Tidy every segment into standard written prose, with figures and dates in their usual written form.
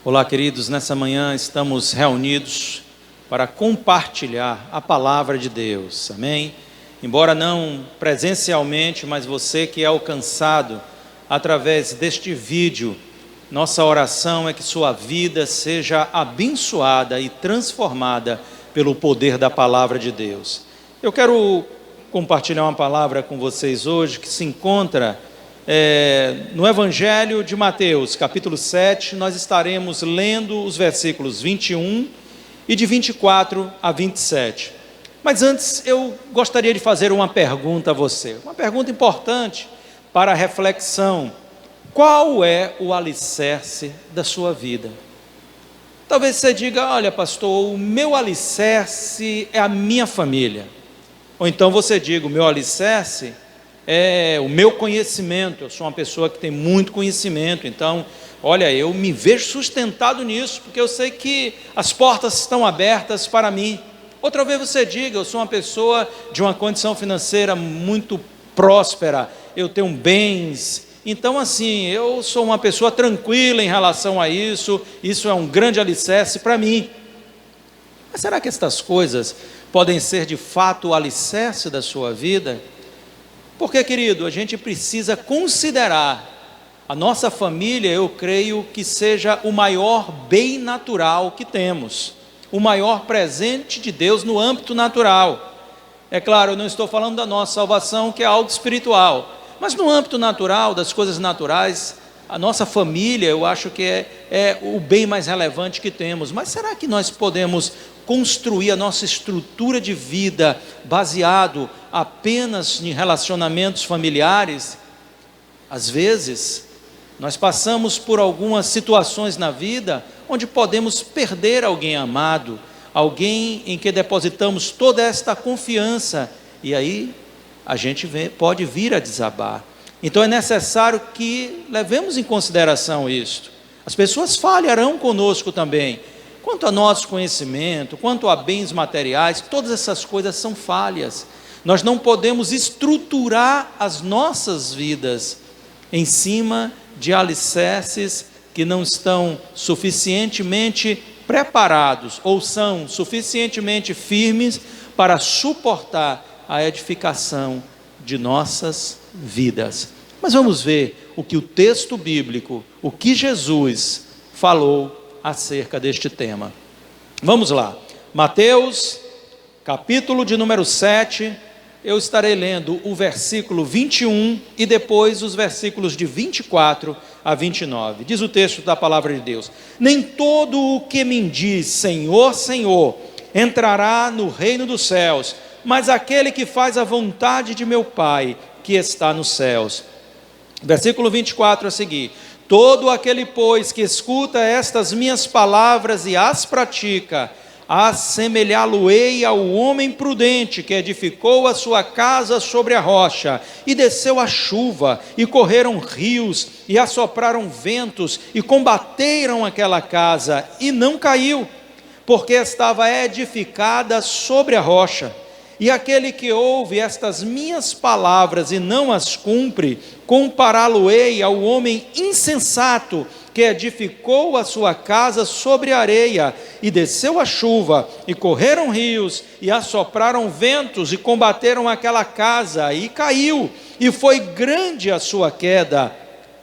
Olá, queridos, nessa manhã estamos reunidos para compartilhar a palavra de Deus, amém? Embora não presencialmente, mas você que é alcançado através deste vídeo, nossa oração é que sua vida seja abençoada e transformada pelo poder da palavra de Deus. Eu quero compartilhar uma palavra com vocês hoje que se encontra no Evangelho de Mateus, capítulo 7, nós estaremos lendo os versículos 21 e de 24 a 27. Mas antes eu gostaria de fazer uma pergunta a você, uma pergunta importante para a reflexão. Qual é o alicerce da sua vida? Talvez você diga, olha pastor, o meu alicerce é a minha família. Ou então você diga, o meu alicerce é o meu conhecimento, eu sou uma pessoa que tem muito conhecimento, então, olha, eu me vejo sustentado nisso, porque eu sei que as portas estão abertas para mim. Outra vez você diga, eu sou uma pessoa de uma condição financeira muito próspera, eu tenho bens, então assim, eu sou uma pessoa tranquila em relação a isso é um grande alicerce para mim. Mas será que estas coisas podem ser de fato o alicerce da sua vida? Porque, querido, a gente precisa considerar a nossa família, eu creio que seja o maior bem natural que temos, o maior presente de Deus no âmbito natural. É claro, eu não estou falando da nossa salvação, que é algo espiritual, mas no âmbito natural, das coisas naturais, a nossa família, eu acho que é o bem mais relevante que temos. Mas será que nós podemos construir a nossa estrutura de vida baseado apenas em relacionamentos familiares? Às vezes, nós passamos por algumas situações na vida onde podemos perder alguém amado, alguém em que depositamos toda esta confiança, e aí a gente pode vir a desabar. Então é necessário que levemos em consideração isto. As pessoas falharão conosco também. Quanto a nosso conhecimento, quanto a bens materiais, todas essas coisas são falhas. Nós não podemos estruturar as nossas vidas em cima de alicerces que não estão suficientemente preparados ou são suficientemente firmes para suportar a edificação de nossas vidas. Mas vamos ver o que o texto bíblico, o que Jesus falou acerca deste tema. Vamos lá, Mateus, capítulo de número 7, eu estarei lendo o versículo 21 e depois os versículos de 24 a 29. Diz o texto da palavra de Deus: nem todo o que me diz Senhor, Senhor, entrará no reino dos céus, mas aquele que faz a vontade de meu Pai, que está nos céus. Versículo 24 a seguir: todo aquele, pois, que escuta estas minhas palavras e as pratica, assemelhá-lo-ei ao homem prudente que edificou a sua casa sobre a rocha, e desceu a chuva, e correram rios, e assopraram ventos, e combateram aquela casa, e não caiu, porque estava edificada sobre a rocha. E aquele que ouve estas minhas palavras e não as cumpre, compará-lo-ei ao homem insensato que edificou a sua casa sobre a areia, e desceu a chuva, e correram rios, e assopraram ventos, e combateram aquela casa, e caiu, e foi grande a sua queda.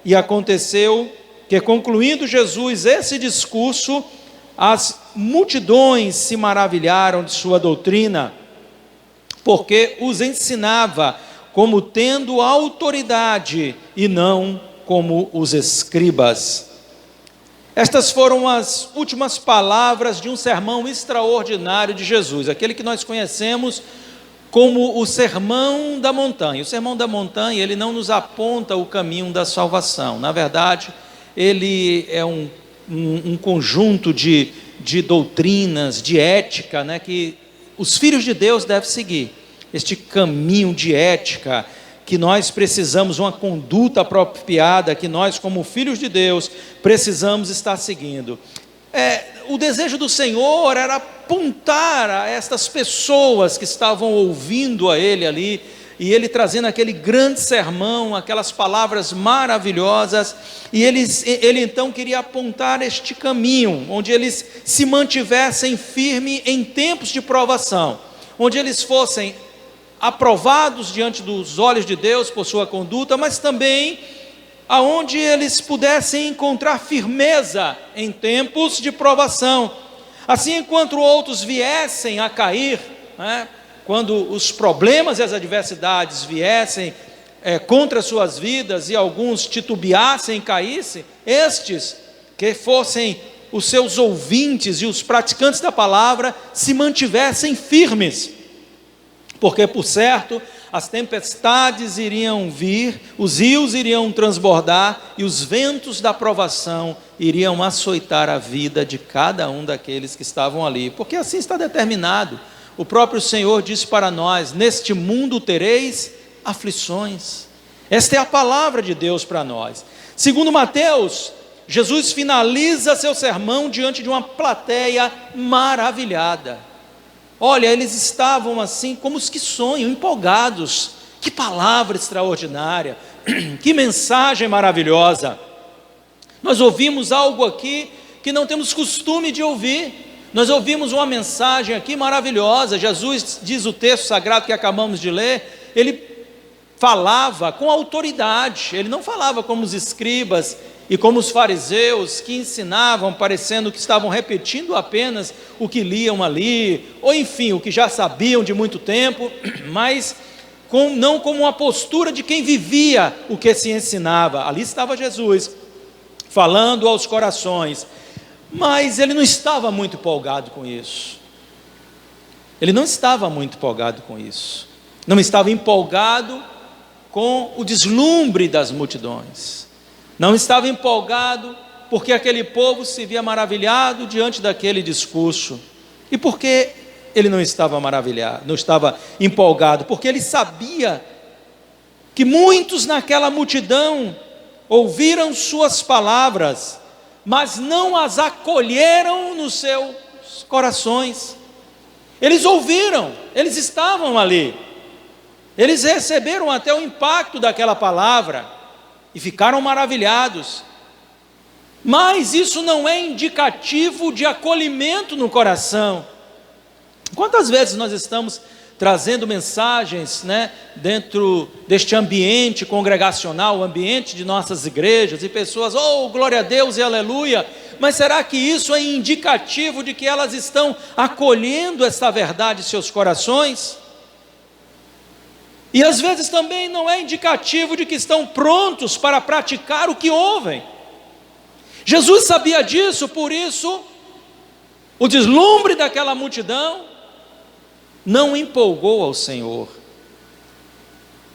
E aconteceu que, concluindo Jesus esse discurso, as multidões se maravilharam de sua doutrina, porque os ensinava como tendo autoridade e não como os escribas. Estas foram as últimas palavras de um sermão extraordinário de Jesus, aquele que nós conhecemos como o Sermão da Montanha. O Sermão da Montanha, ele não nos aponta o caminho da salvação. Na verdade, ele é um conjunto de doutrinas, de ética, né, que os filhos de Deus devem seguir. Este caminho de ética, que nós precisamos, uma conduta apropriada, que nós como filhos de Deus precisamos estar seguindo. O desejo do Senhor era apontar a estas pessoas que estavam ouvindo a Ele ali, e ele trazendo aquele grande sermão, aquelas palavras maravilhosas, e ele então queria apontar este caminho, onde eles se mantivessem firmes em tempos de provação, onde eles fossem aprovados diante dos olhos de Deus por sua conduta, mas também aonde eles pudessem encontrar firmeza em tempos de provação. Assim, enquanto outros viessem a cair, quando os problemas e as adversidades viessem contra suas vidas e alguns titubeassem e caíssem, estes que fossem os seus ouvintes e os praticantes da palavra se mantivessem firmes, porque por certo as tempestades iriam vir, os rios iriam transbordar e os ventos da provação iriam açoitar a vida de cada um daqueles que estavam ali, porque assim está determinado. O próprio Senhor disse para nós: neste mundo tereis aflições. Esta é a palavra de Deus para nós. Segundo Mateus, Jesus finaliza seu sermão diante de uma plateia maravilhada. Olha, eles estavam assim como os que sonham, empolgados. Que palavra extraordinária, que mensagem maravilhosa. Nós ouvimos algo aqui que não temos costume de ouvir. Nós ouvimos uma mensagem aqui maravilhosa. Jesus, diz o texto sagrado que acabamos de ler, ele falava com autoridade, ele não falava como os escribas e como os fariseus que ensinavam, parecendo que estavam repetindo apenas o que liam ali, ou enfim, o que já sabiam de muito tempo, mas não como uma postura de quem vivia o que se ensinava. Ali estava Jesus, falando aos corações, mas ele não estava muito empolgado com isso. Ele não estava muito empolgado com isso. Não estava empolgado com o deslumbre das multidões. Não estava empolgado porque aquele povo se via maravilhado diante daquele discurso. E por que ele não estava maravilhado, não estava empolgado? Porque ele sabia que muitos naquela multidão ouviram suas palavras, mas não as acolheram nos seus corações. Eles ouviram, eles estavam ali, eles receberam até o impacto daquela palavra e ficaram maravilhados, mas isso não é indicativo de acolhimento no coração. Quantas vezes nós estamos trazendo mensagens, dentro deste ambiente congregacional, o ambiente de nossas igrejas, e pessoas, oh, glória a Deus e aleluia, mas será que isso é indicativo de que elas estão acolhendo essa verdade em seus corações? E às vezes também não é indicativo de que estão prontos para praticar o que ouvem. Jesus sabia disso, por isso o deslumbre daquela multidão não empolgou ao Senhor.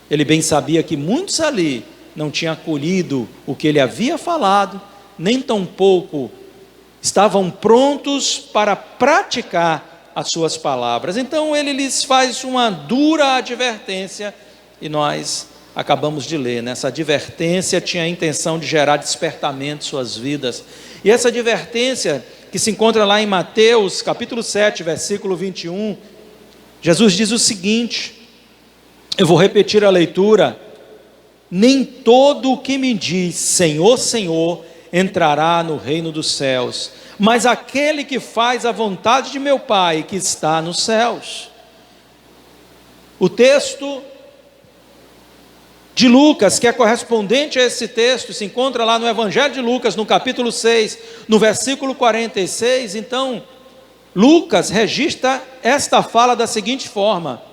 Ele bem sabia que muitos ali não tinham acolhido o que ele havia falado, nem tampouco estavam prontos para praticar as suas palavras. Então ele lhes faz uma dura advertência, e nós acabamos de ler, essa advertência tinha a intenção de gerar despertamento em suas vidas, e essa advertência que se encontra lá em Mateus capítulo 7, versículo 21, Jesus diz o seguinte, eu vou repetir a leitura: nem todo o que me diz Senhor, Senhor, entrará no reino dos céus, mas aquele que faz a vontade de meu Pai que está nos céus. O texto de Lucas, que é correspondente a esse texto, se encontra lá no Evangelho de Lucas, no capítulo 6, no versículo 46, então Lucas registra esta fala da seguinte forma: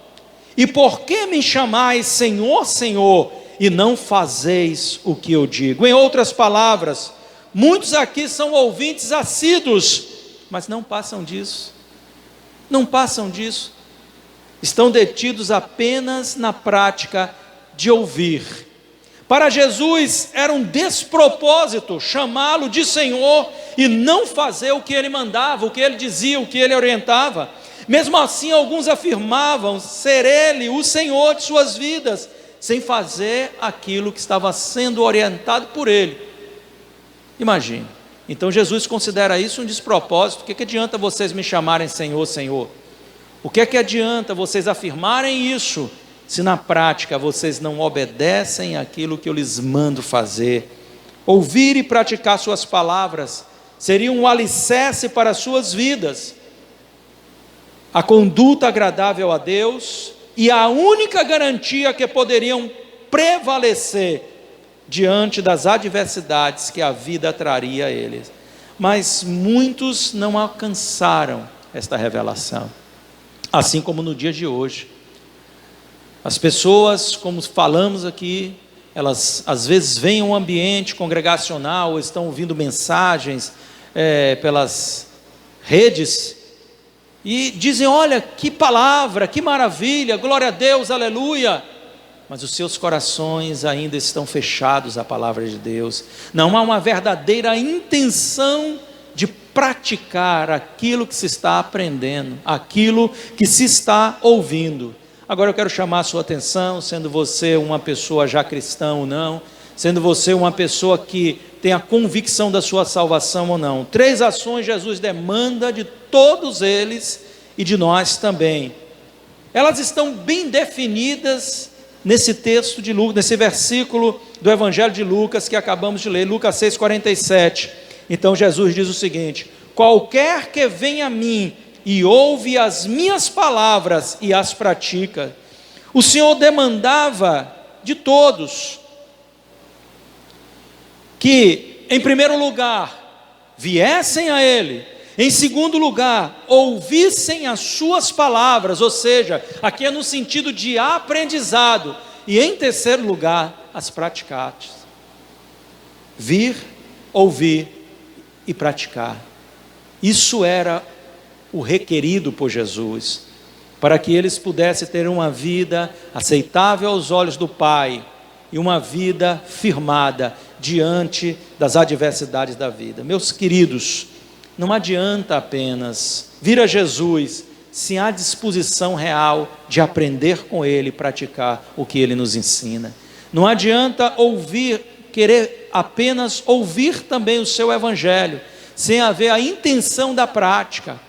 e por que me chamais Senhor, Senhor, e não fazeis o que eu digo? Em outras palavras, muitos aqui são ouvintes assíduos, mas não passam disso, estão detidos apenas na prática de ouvir. Para Jesus era um despropósito chamá-lo de Senhor e não fazer o que ele mandava, o que ele dizia, o que ele orientava. Mesmo assim, alguns afirmavam ser ele o Senhor de suas vidas, sem fazer aquilo que estava sendo orientado por ele. Imagine, então Jesus considera isso um despropósito. O que adianta vocês me chamarem Senhor, Senhor? O que adianta vocês afirmarem isso se na prática vocês não obedecem àquilo que eu lhes mando fazer. Ouvir e praticar suas palavras seria um alicerce para as suas vidas. A conduta agradável a Deus e a única garantia que poderiam prevalecer diante das adversidades que a vida traria a eles. Mas muitos não alcançaram esta revelação, assim como no dia de hoje. As pessoas, como falamos aqui, elas às vezes veem um ambiente congregacional, estão ouvindo mensagens pelas redes, e dizem: olha, que palavra, que maravilha, glória a Deus, aleluia. Mas os seus corações ainda estão fechados à palavra de Deus. Não há uma verdadeira intenção de praticar aquilo que se está aprendendo, aquilo que se está ouvindo. Agora eu quero chamar a sua atenção, sendo você uma pessoa já cristã ou não, sendo você uma pessoa que tem a convicção da sua salvação ou não. 3 ações Jesus demanda de todos eles e de nós também. Elas estão bem definidas nesse texto de Lucas, nesse versículo do Evangelho de Lucas que acabamos de ler, Lucas 6,47. Então Jesus diz o seguinte: qualquer que vem a mim e ouve as minhas palavras e as pratica. O Senhor demandava de todos que, em primeiro lugar, viessem a Ele. Em segundo lugar, ouvissem as suas palavras, ou seja, aqui é no sentido de aprendizado. E em terceiro lugar, as praticates. Vir, ouvir e praticar. Isso era o requerido por Jesus, para que eles pudessem ter uma vida aceitável aos olhos do Pai, e uma vida firmada diante das adversidades da vida. Meus queridos, não adianta apenas vir a Jesus, se há disposição real de aprender com Ele e praticar o que Ele nos ensina. Não adianta querer apenas ouvir também o seu Evangelho, sem haver a intenção da prática.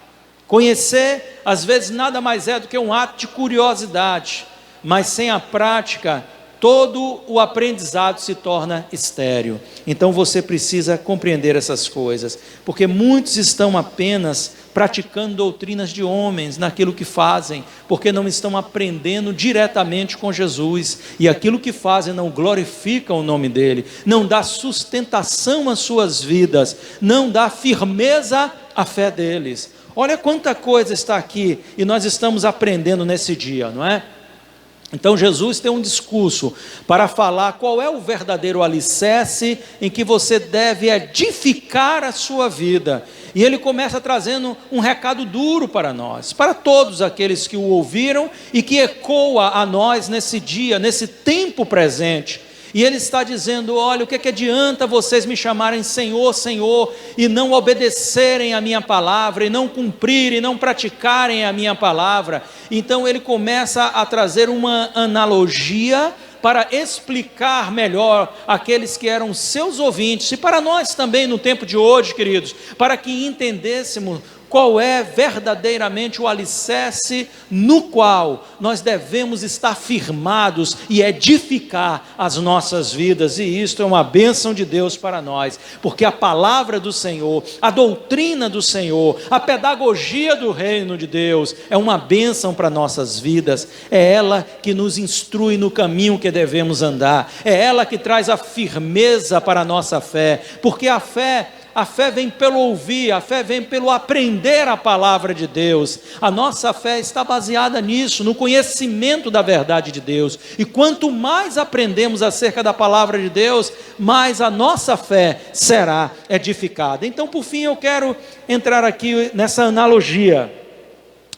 Conhecer, às vezes, nada mais é do que um ato de curiosidade, mas sem a prática, todo o aprendizado se torna estéril. Então você precisa compreender essas coisas, porque muitos estão apenas praticando doutrinas de homens naquilo que fazem, porque não estão aprendendo diretamente com Jesus, e aquilo que fazem não glorifica o nome dele, não dá sustentação às suas vidas, não dá firmeza à fé deles. Olha quanta coisa está aqui, e nós estamos aprendendo nesse dia, não é? Então Jesus tem um discurso para falar qual é o verdadeiro alicerce em que você deve edificar a sua vida. E ele começa trazendo um recado duro para nós, para todos aqueles que o ouviram e que ecoa a nós nesse dia, nesse tempo presente. E ele está dizendo: olha, o que adianta vocês me chamarem Senhor, Senhor, e não obedecerem a minha palavra, e não cumprirem, e não praticarem a minha palavra. Então ele começa a trazer uma analogia para explicar melhor aqueles que eram seus ouvintes, e para nós também no tempo de hoje, queridos, para que entendêssemos qual é verdadeiramente o alicerce no qual nós devemos estar firmados e edificar as nossas vidas. E isto é uma bênção de Deus para nós, porque a palavra do Senhor, a doutrina do Senhor, a pedagogia do reino de Deus é uma bênção para nossas vidas. É ela que nos instrui no caminho que devemos andar, é ela que traz a firmeza para a nossa fé, porque a fé vem pelo ouvir, a fé vem pelo aprender a palavra de Deus. A nossa fé está baseada nisso, no conhecimento da verdade de Deus. E quanto mais aprendemos acerca da palavra de Deus, mais a nossa fé será edificada. Então, por fim, eu quero entrar aqui nessa analogia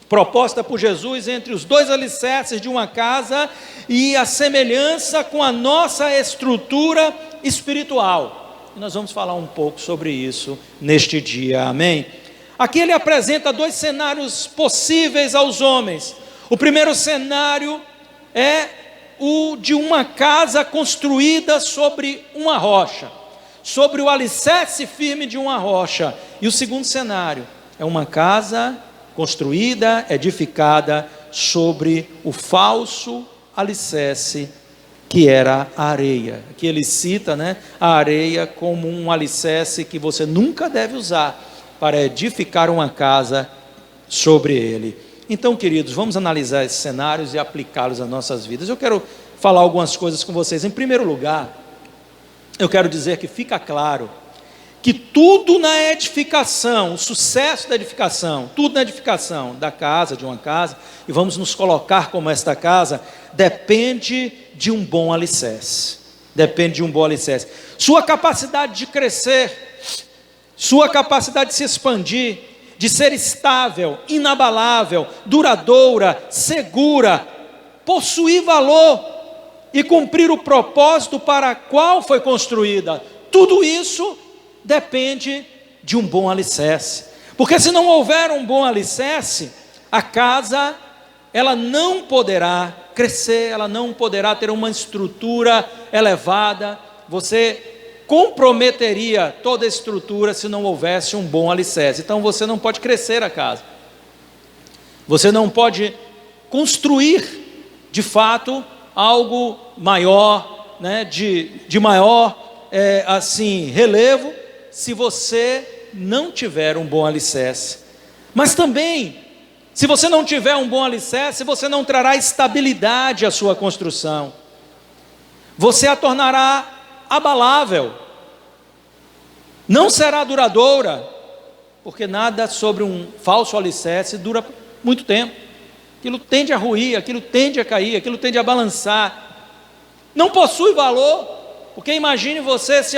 proposta por Jesus entre os dois alicerces de uma casa e a semelhança com a nossa estrutura espiritual. Nós vamos falar um pouco sobre isso neste dia, amém? Aqui ele apresenta 2 cenários possíveis aos homens. O primeiro cenário é o de uma casa construída sobre uma rocha, sobre o alicerce firme de uma rocha. E o segundo cenário é uma casa construída, edificada sobre o falso alicerce, que era a areia. Aqui ele cita, a areia como um alicerce que você nunca deve usar para edificar uma casa sobre ele. Então, queridos, vamos analisar esses cenários e aplicá-los às nossas vidas. Eu quero falar algumas coisas com vocês. Em primeiro lugar, eu quero dizer que fica claro que tudo na edificação, o sucesso da edificação, tudo na edificação da casa, de uma casa, e vamos nos colocar como esta casa, depende de um bom alicerce. Depende de um bom alicerce. Sua capacidade de crescer, sua capacidade de se expandir, de ser estável, inabalável, duradoura, segura, possuir valor e cumprir o propósito para o qual foi construída. Tudo isso depende de um bom alicerce. Porque se não houver um bom alicerce, a casa, ela não poderá crescer, ela não poderá ter uma estrutura elevada. Você comprometeria toda a estrutura se não houvesse um bom alicerce. Então você não pode crescer a casa. Você não pode construir, de fato, algo maior, de maior relevo, se você não tiver um bom alicerce. Mas também, se você não tiver um bom alicerce, você não trará estabilidade à sua construção. Você a tornará abalável. Não será duradoura, porque nada sobre um falso alicerce dura muito tempo. Aquilo tende a ruir, aquilo tende a cair, aquilo tende a balançar. Não possui valor. Porque imagine você, se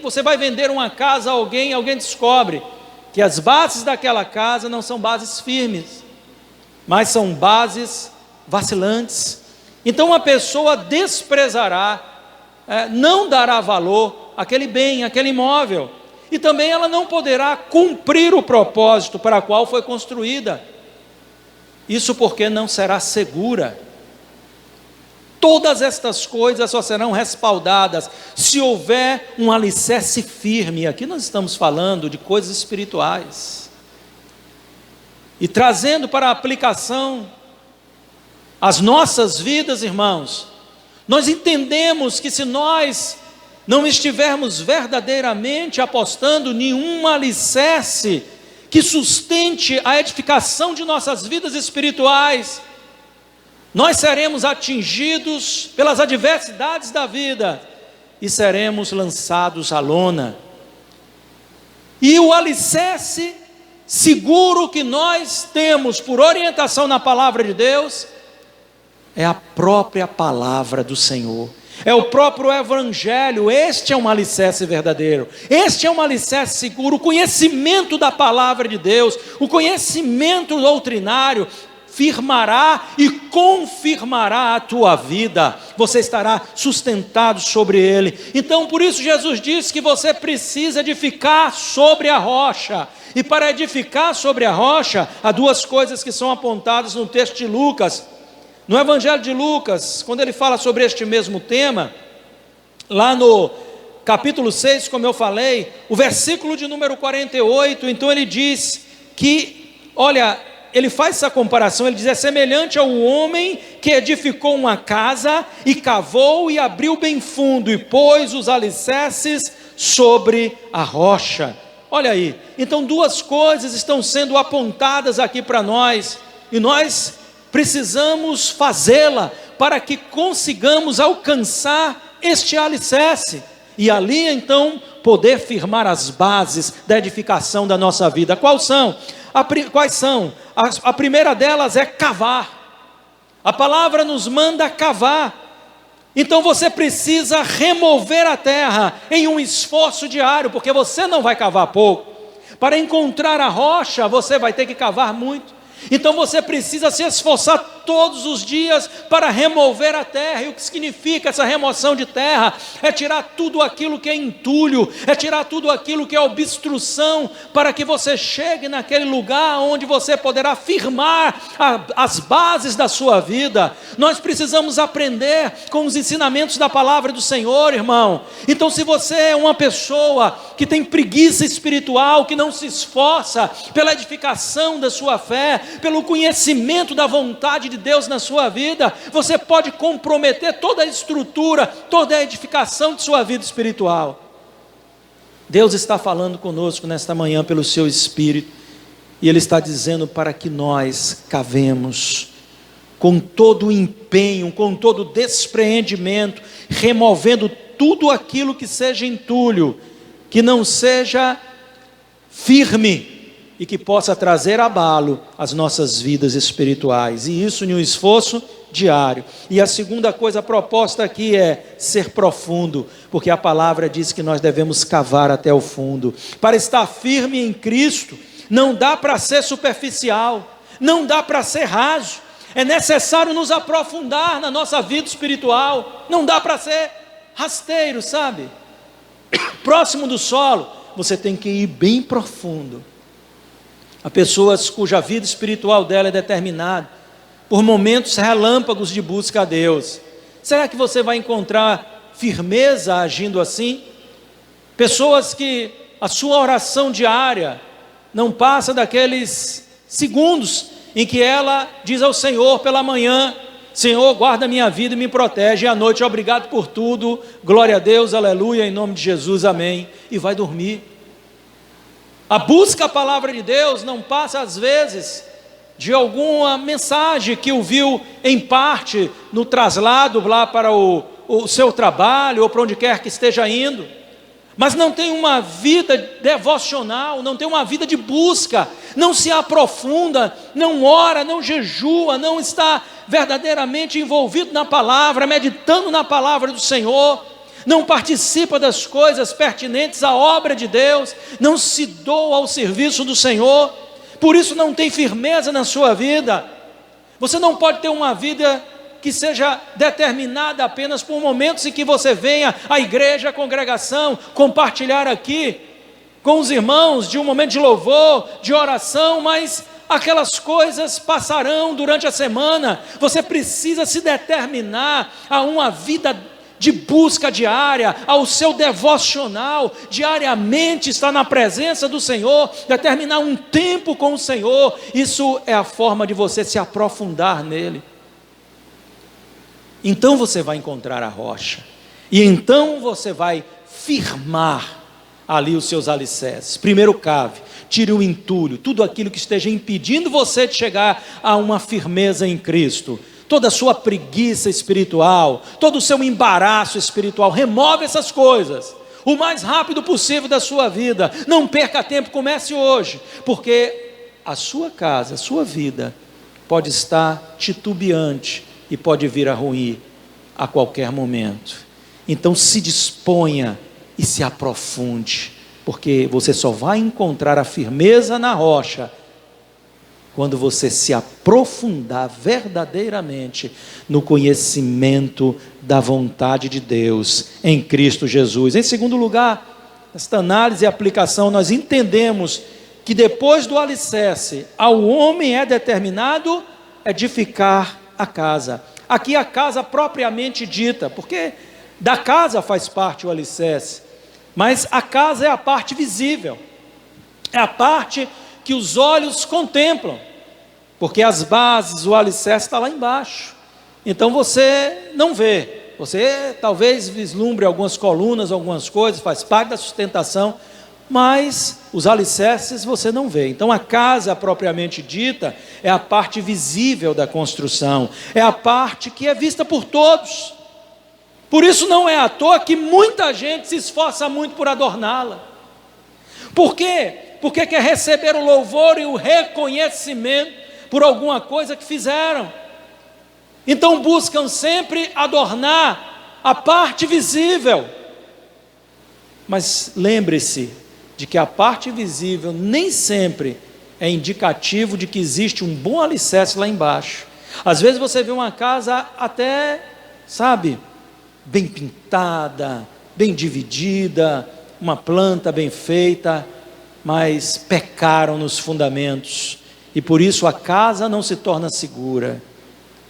você vai vender uma casa a alguém descobre que as bases daquela casa não são bases firmes, mas são bases vacilantes. Então a pessoa desprezará, não dará valor àquele bem, àquele imóvel, e também ela não poderá cumprir o propósito para o qual foi construída. Isso porque não será segura. Todas estas coisas só serão respaldadas se houver um alicerce firme. Aqui nós estamos falando de coisas espirituais. E trazendo para a aplicação as nossas vidas, irmãos, nós entendemos que se nós não estivermos verdadeiramente apostando em nenhum alicerce que sustente a edificação de nossas vidas espirituais, nós seremos atingidos pelas adversidades da vida e seremos lançados à lona. E o alicerce seguro que nós temos por orientação na palavra de Deus é a própria palavra do Senhor, é o próprio Evangelho. Este é um alicerce verdadeiro, este é um alicerce seguro. O conhecimento da palavra de Deus, o conhecimento doutrinário firmará e confirmará a tua vida, você estará sustentado sobre ele. Então por isso Jesus disse que você precisa edificar sobre a rocha, e para edificar sobre a rocha, há duas coisas que são apontadas no texto de Lucas, no Evangelho de Lucas, quando ele fala sobre este mesmo tema, lá no capítulo 6, como eu falei, o versículo de número 48, então ele diz que, olha, ele faz essa comparação, ele diz: é semelhante ao homem que edificou uma casa, e cavou e abriu bem fundo, e pôs os alicerces sobre a rocha. Olha aí, então duas coisas estão sendo apontadas aqui para nós, e nós precisamos fazê-la para que consigamos alcançar este alicerce, e ali então poder firmar as bases da edificação da nossa vida. Quais são? A primeira delas é cavar. A palavra nos manda cavar. Então você precisa remover a terra em um esforço diário, porque você não vai cavar pouco. Para encontrar a rocha, você vai ter que cavar muito. Então você precisa se esforçar todos os dias para remover a terra. E o que significa essa remoção de terra? É tirar tudo aquilo que é entulho, é tirar tudo aquilo que é obstrução, para que você chegue naquele lugar onde você poderá firmar as bases da sua vida. Nós precisamos aprender com os ensinamentos da palavra do Senhor, irmão. Então se você é uma pessoa que tem preguiça espiritual, que não se esforça pela edificação da sua fé, pelo conhecimento da vontade de Deus na sua vida, você pode comprometer toda a estrutura, toda a edificação de sua vida espiritual. Deus está falando conosco nesta manhã pelo seu Espírito, e Ele está dizendo para que nós cavemos com todo o empenho, com todo o despreendimento, removendo tudo aquilo que seja entulho, que não seja firme e que possa trazer abalo às nossas vidas espirituais, e isso em um esforço diário. E a segunda coisa proposta aqui é ser profundo, porque a palavra diz que nós devemos cavar até o fundo. Para estar firme em Cristo, não dá para ser superficial, não dá para ser raso, é necessário nos aprofundar na nossa vida espiritual, não dá para ser rasteiro, sabe? Próximo do solo, você tem que ir bem profundo. Há pessoas cuja vida espiritual dela é determinada por momentos relâmpagos de busca a Deus. Será que você vai encontrar firmeza agindo assim? Pessoas que a sua oração diária não passa daqueles segundos em que ela diz ao Senhor pela manhã: Senhor, guarda minha vida e me protege, e à noite, obrigado por tudo, glória a Deus, aleluia, em nome de Jesus, amém, e vai dormir. A busca à palavra de Deus não passa às vezes de alguma mensagem que ouviu em parte no traslado lá para o seu trabalho, ou para onde quer que esteja indo, mas não tem uma vida devocional, não tem uma vida de busca, não se aprofunda, não ora, não jejua, não está verdadeiramente envolvido na palavra, meditando na palavra do Senhor, não participa das coisas pertinentes à obra de Deus, não se doa ao serviço do Senhor, por isso não tem firmeza na sua vida. Você não pode ter uma vida que seja determinada apenas por momentos em que você venha à igreja, à congregação, compartilhar aqui com os irmãos de um momento de louvor, de oração, mas aquelas coisas passarão durante a semana. Você precisa se determinar a uma vida de busca diária, ao seu devocional, diariamente estar na presença do Senhor, determinar um tempo com o Senhor. Isso é a forma de você se aprofundar nele. Então você vai encontrar a rocha, e então você vai firmar ali os seus alicerces. Primeiro cave, tire o entulho, tudo aquilo que esteja impedindo você de chegar a uma firmeza em Cristo, toda a sua preguiça espiritual, todo o seu embaraço espiritual, remove essas coisas, o mais rápido possível da sua vida, não perca tempo, comece hoje, porque a sua casa, a sua vida, pode estar titubeante, e pode vir a ruir a qualquer momento. Então se disponha e se aprofunde, porque você só vai encontrar a firmeza na rocha quando você se aprofundar verdadeiramente no conhecimento da vontade de Deus em Cristo Jesus. Em segundo lugar, nesta análise e aplicação, nós entendemos que depois do alicerce, ao homem é determinado edificar a casa. Aqui a casa propriamente dita, porque da casa faz parte o alicerce, mas a casa é a parte visível, é a parte que os olhos contemplam, porque as bases, o alicerce está lá embaixo, então você não vê, você talvez vislumbre algumas colunas, algumas coisas, faz parte da sustentação, mas os alicerces você não vê. Então a casa propriamente dita é a parte visível da construção, é a parte que é vista por todos. Por isso não é à toa que muita gente se esforça muito por adorná-la. Por quê? Porque quer receber o louvor e o reconhecimento por alguma coisa que fizeram. Então buscam sempre adornar a parte visível. Mas lembre-se de que a parte visível nem sempre é indicativo de que existe um bom alicerce lá embaixo. Às vezes você vê uma casa até, sabe, bem pintada, bem dividida, uma planta bem feita, mas pecaram nos fundamentos, e por isso a casa não se torna segura,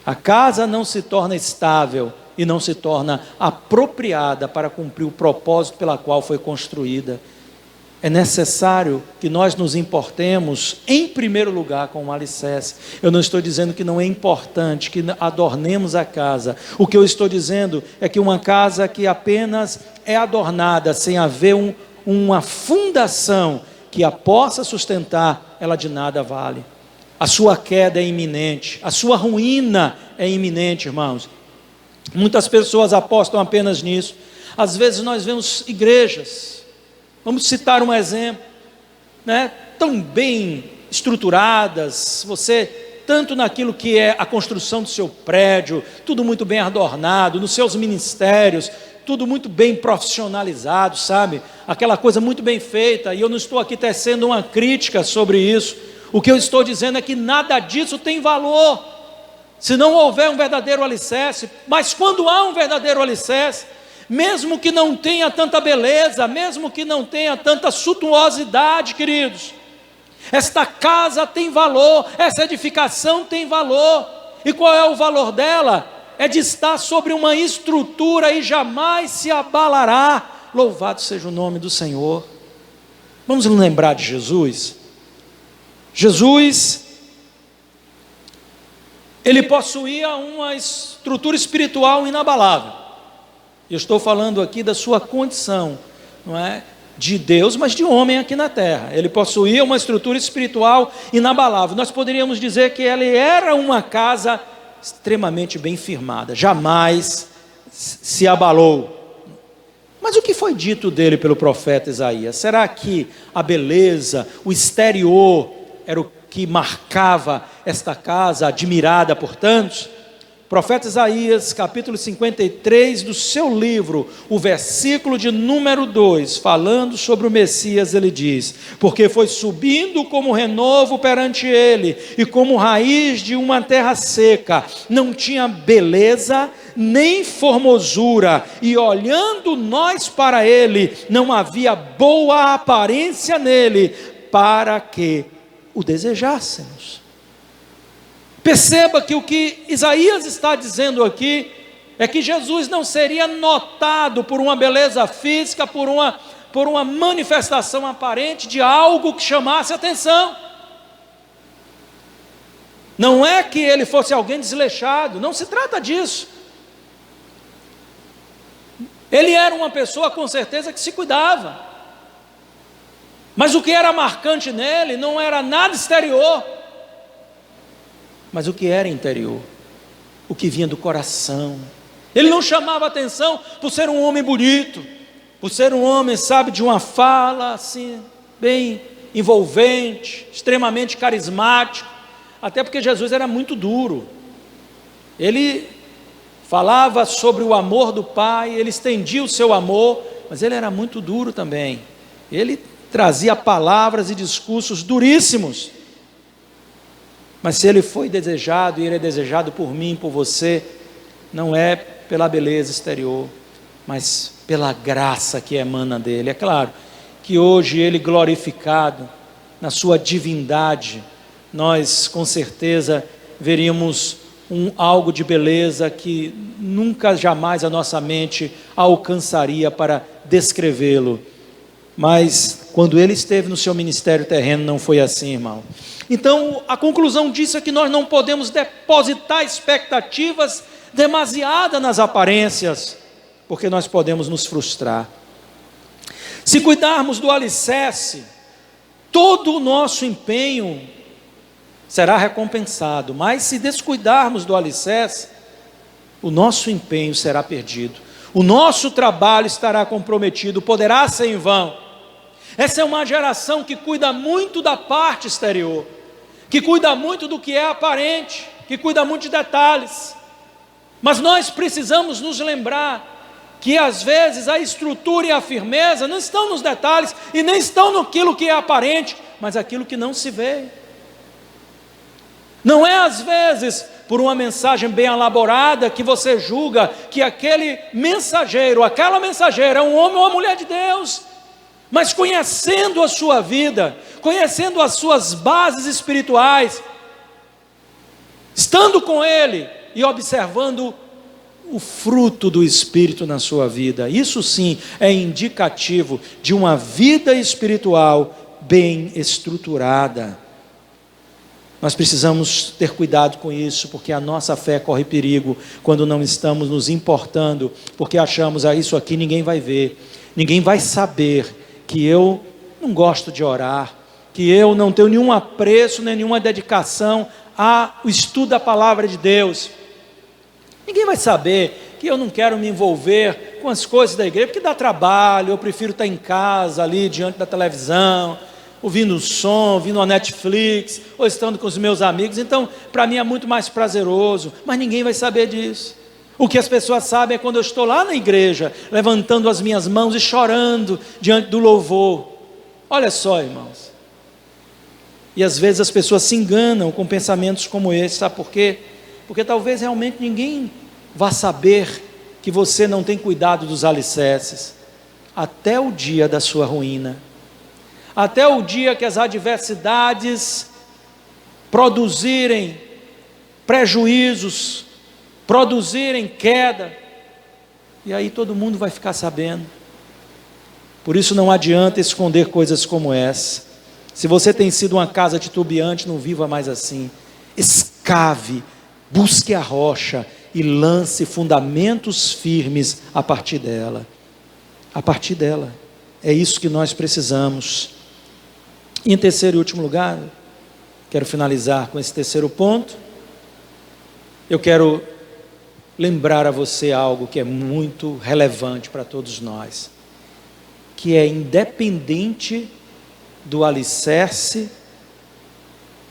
a casa não se torna estável, e não se torna apropriada para cumprir o propósito pela qual foi construída. é necessário que nós nos importemos, em primeiro lugar, com o alicerce. Eu não estou dizendo que não é importante que adornemos a casa. O que eu estou dizendo é que uma casa que apenas é adornada, sem haver uma fundação que a possa sustentar, ela de nada vale. A sua queda é iminente, a sua ruína é iminente, irmãos. Muitas pessoas apostam apenas nisso. Às vezes nós vemos igrejas, vamos citar um exemplo, tão bem estruturadas, você, tanto naquilo que é a construção do seu prédio, tudo muito bem adornado, nos seus ministérios, tudo muito bem profissionalizado, sabe? Aquela coisa muito bem feita, e eu não estou aqui tecendo uma crítica sobre isso. O que eu estou dizendo é que nada disso tem valor, se não houver um verdadeiro alicerce. Mas quando há um verdadeiro alicerce, mesmo que não tenha tanta beleza, mesmo que não tenha tanta suntuosidade, queridos, esta casa tem valor, essa edificação tem valor. E qual é o valor dela? É de estar sobre uma estrutura e jamais se abalará. Louvado seja o nome do Senhor. Vamos lembrar de Jesus. Jesus, ele possuía uma estrutura espiritual inabalável. Eu estou falando aqui da sua condição, não é de Deus, mas de homem aqui na terra. Ele possuía uma estrutura espiritual inabalável. Nós poderíamos dizer que ele era uma casa extremamente bem firmada, jamais se abalou. Mas o que foi dito dele pelo profeta Isaías? Será que a beleza, o exterior, era o que marcava esta casa admirada por tantos? Profeta Isaías, capítulo 53 do seu livro, o versículo de número 2, falando sobre o Messias, ele diz: porque foi subindo como renovo perante ele, e como raiz de uma terra seca, não tinha beleza nem formosura, e olhando nós para ele, não havia boa aparência nele, para que o desejássemos. Perceba que o que Isaías está dizendo aqui é que Jesus não seria notado por uma beleza física, por uma manifestação aparente de algo que chamasse atenção. Não é que ele fosse alguém desleixado, não se trata disso. Ele era uma pessoa com certeza que se cuidava, mas o que era marcante nele não era nada exterior, mas o que era interior, o que vinha do coração. Ele não chamava atenção por ser um homem bonito, por ser um homem, sabe, de uma fala assim, bem envolvente, extremamente carismático, até porque Jesus era muito duro. Ele falava sobre o amor do Pai, ele estendia o seu amor, mas ele era muito duro também. Ele trazia palavras e discursos duríssimos. Mas se ele foi desejado, e ele é desejado por mim, por você, não é pela beleza exterior, mas pela graça que emana dele. É claro que hoje ele glorificado na sua divindade, nós com certeza veríamos algo de beleza que nunca jamais a nossa mente alcançaria para descrevê-lo. Mas quando ele esteve no seu ministério terreno, não foi assim, irmão. Então, a conclusão disso é que nós não podemos depositar expectativas demasiadas nas aparências, porque nós podemos nos frustrar. Se cuidarmos do alicerce, todo o nosso empenho será recompensado, mas se descuidarmos do alicerce, o nosso empenho será perdido, o nosso trabalho estará comprometido, poderá ser em vão. Essa é uma geração que cuida muito da parte exterior, que cuida muito do que é aparente, que cuida muito de detalhes, mas nós precisamos nos lembrar que às vezes a estrutura e a firmeza não estão nos detalhes e nem estão naquilo que é aparente, mas aquilo que não se vê. Não é às vezes por uma mensagem bem elaborada que você julga que aquele mensageiro, aquela mensageira é um homem ou uma mulher de Deus, mas conhecendo a sua vida, conhecendo as suas bases espirituais, estando com ele e observando o fruto do Espírito na sua vida. Isso sim é indicativo de uma vida espiritual bem estruturada. Nós precisamos ter cuidado com isso, porque a nossa fé corre perigo quando não estamos nos importando, porque achamos, isso aqui ninguém vai ver, ninguém vai saber que eu não gosto de orar, que eu não tenho nenhum apreço, nem nenhuma dedicação ao estudo da palavra de Deus. Ninguém vai saber que eu não quero me envolver com as coisas da igreja, porque dá trabalho, eu prefiro estar em casa, ali diante da televisão, ouvindo o som, ouvindo a Netflix, ou estando com os meus amigos. Então, para mim é muito mais prazeroso, mas ninguém vai saber disso. O que as pessoas sabem é quando eu estou lá na igreja, levantando as minhas mãos e chorando diante do louvor. Olha só, irmãos. E às vezes as pessoas se enganam com pensamentos como esse, sabe por quê? Porque talvez realmente ninguém vá saber que você não tem cuidado dos alicerces, até o dia da sua ruína, até o dia que as adversidades produzirem prejuízos, produzirem queda, e aí todo mundo vai ficar sabendo. Por isso não adianta esconder coisas como essa. Se você tem sido uma casa titubeante, não viva mais assim. Escave, busque a rocha e lance fundamentos firmes a partir dela. A partir dela. É isso que nós precisamos. E em terceiro e último lugar, quero finalizar com esse terceiro ponto. Eu quero lembrar a você algo que é muito relevante para todos nós, que é independente do alicerce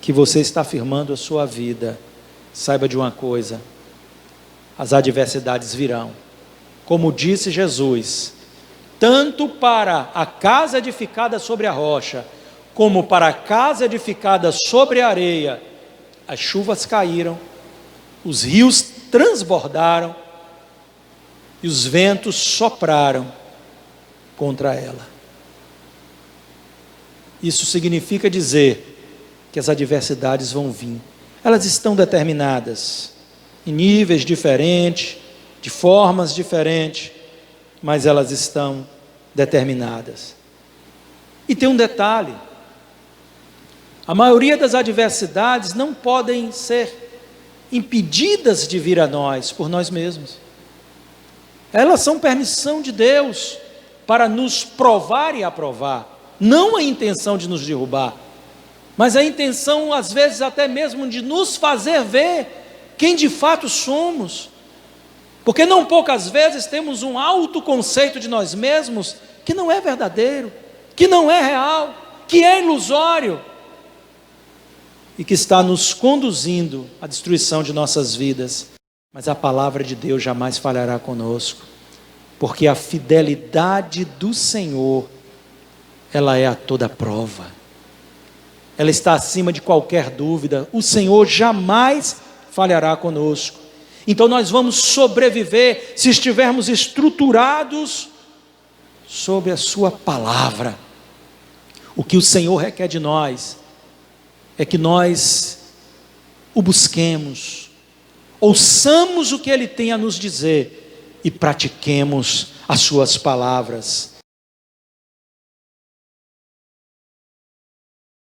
que você está firmando a sua vida, saiba de uma coisa: as adversidades virão. Como disse Jesus, tanto para a casa edificada sobre a rocha, como para a casa edificada sobre a areia, as chuvas caíram, os rios transbordaram e os ventos sopraram contra ela. Isso significa dizer que as adversidades vão vir. Elas estão determinadas, em níveis diferentes, de formas diferentes, mas elas estão determinadas. E tem um detalhe: a maioria das adversidades não podem ser impedidas de vir a nós por nós mesmos. Elas são permissão de Deus para nos provar e aprovar. Não a intenção de nos derrubar, mas a intenção, às vezes, até mesmo de nos fazer ver quem de fato somos. Porque não poucas vezes temos um autoconceito de nós mesmos que não é verdadeiro, que não é real, que é ilusório e que está nos conduzindo à destruição de nossas vidas. Mas a palavra de Deus jamais falhará conosco, porque a fidelidade do Senhor, ela é a toda prova, ela está acima de qualquer dúvida. O Senhor jamais falhará conosco. Então nós vamos sobreviver se estivermos estruturados sobre a sua palavra. O que o Senhor requer de nós é que nós o busquemos, ouçamos o que Ele tem a nos dizer e pratiquemos as suas palavras.